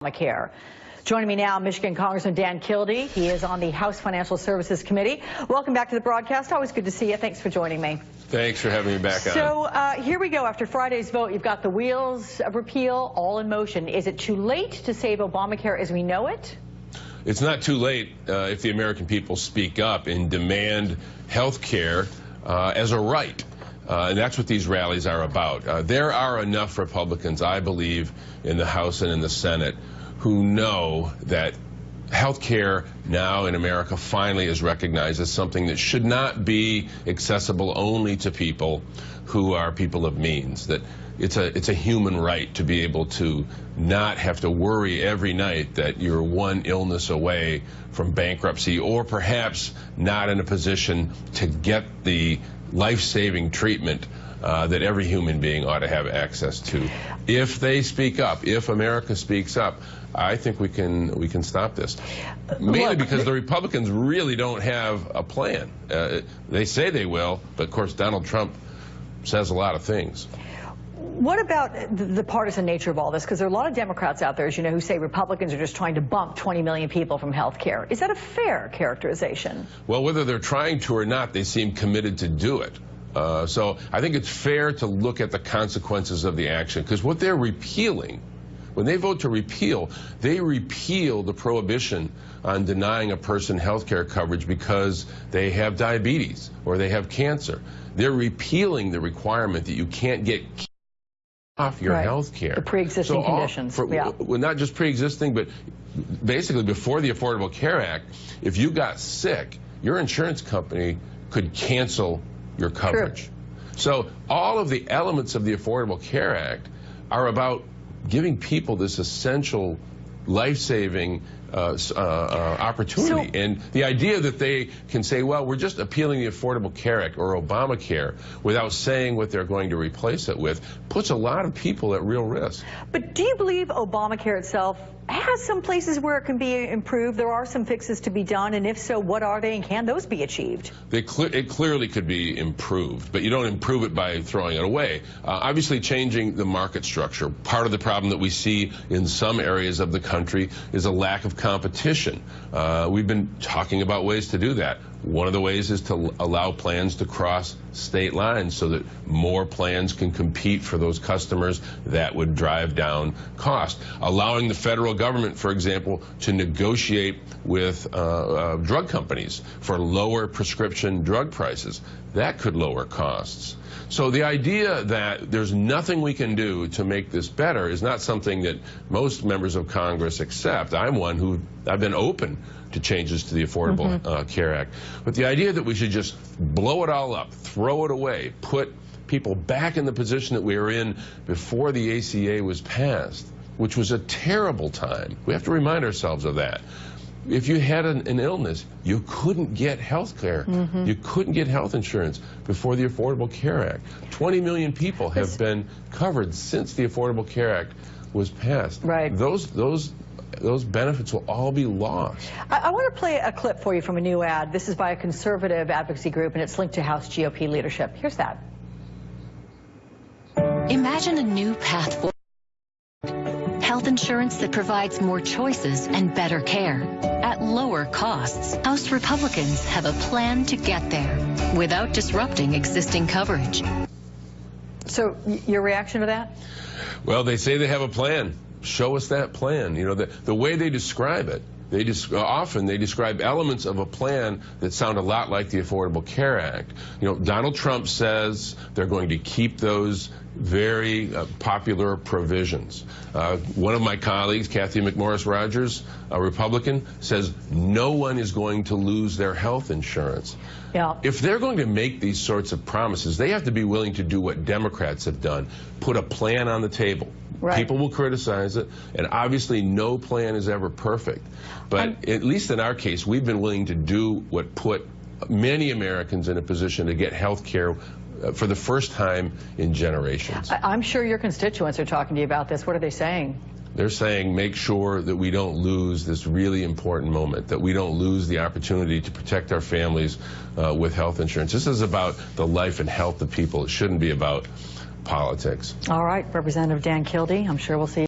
Obamacare. Joining me now, Michigan Congressman Dan Kildee. He is on the House Financial Services Committee. Welcome back to the broadcast. Always good to see you. Thanks for joining me. Thanks for having me back on. So here we go. After Friday's vote, you've got the wheels of repeal all in motion. Is it too late to save Obamacare as we know it? It's not too late if the American people speak up and demand health care as a right. And that's what these rallies are about. There are enough Republicans, I believe, in the House and in the Senate who know that health care now in America finally is recognized as something that should not be accessible only to people who are people of means, that it's a human right to be able to not have to worry every night that you're one illness away from bankruptcy, or perhaps not in a position to get the life-saving treatment that every human being ought to have access to. If they speak up, if America speaks up, I think we can stop this. Mainly because the Republicans really don't have a plan. They say they will, but of course Donald Trump says a lot of things. What about the partisan nature of all this? Because there are a lot of Democrats out there, as you know, who say Republicans are just trying to bump 20 million people from health care. Is that a fair characterization? Well, whether they're trying to or not, they seem committed to do it. So I think it's fair to look at the consequences of the action, because what they're repealing, when they vote to repeal, they repeal the prohibition on denying a person health care coverage because they have diabetes or they have cancer. They're repealing the requirement that you can't get off your health care. The pre-existing conditions. Well, not just pre-existing, but basically before the Affordable Care Act, if you got sick, your insurance company could cancel your coverage. True. So all of the elements of the Affordable Care Act are about giving people this essential life-saving opportunity. And the idea that they can say, well, we're just appealing the Affordable Care Act or Obamacare without saying what they're going to replace it with puts a lot of people at real risk. But do you believe Obamacare itself has some places where it can be improved? There are some fixes to be done, and if so, what are they, and can those be achieved? It clearly could be improved, but you don't improve it by throwing it away. Obviously, changing the market structure. Part of the problem that we see in some areas of the country is a lack of competition. We've been talking about ways to do that. One of the ways is to allow plans to cross state lines so that more plans can compete for those customers. That would drive down cost. Allowing the federal government, for example, to negotiate with drug companies for lower prescription drug prices. That could lower costs. So the idea that there's nothing we can do to make this better is not something that most members of Congress accept. I'm one who I've been open to changes to the Affordable Care Act. But the idea that we should just blow it all up, throw it away, put people back in the position that we were in before the ACA was passed, which was a terrible time. We have to remind ourselves of that. If you had an illness, you couldn't get health care. You couldn't get health insurance before the Affordable Care Act. 20 million people have been covered since the Affordable Care Act was passed. Right. Those benefits will all be lost. I want to play a clip for you from a new ad. This is by a conservative advocacy group, and it's linked to House GOP leadership. Here's that. Imagine a new path forward. Health insurance that provides more choices and better care at lower costs. House Republicans have a plan to get there without disrupting existing coverage. So your reaction to that? Well, they say they have a plan. Show us that plan. You know, the way they describe it, often they describe elements of a plan that sound a lot like the Affordable Care Act. You know, Donald Trump says they're going to keep those very popular provisions. One of my colleagues, Cathy McMorris Rodgers, a Republican, says no one is going to lose their health insurance. Yeah. If they're going to make these sorts of promises, they have to be willing to do what Democrats have done, put a plan on the table. Right. People will criticize it, and obviously no plan is ever perfect. But at least in our case, we've been willing to do what put many Americans in a position to get health care for the first time in generations. I'm sure your constituents are talking to you about this. What are they saying? They're saying make sure that we don't lose this really important moment, that we don't lose the opportunity to protect our families with health insurance. This is about the life and health of people. It shouldn't be about politics. All right, Representative Dan Kildee, I'm sure we'll see you.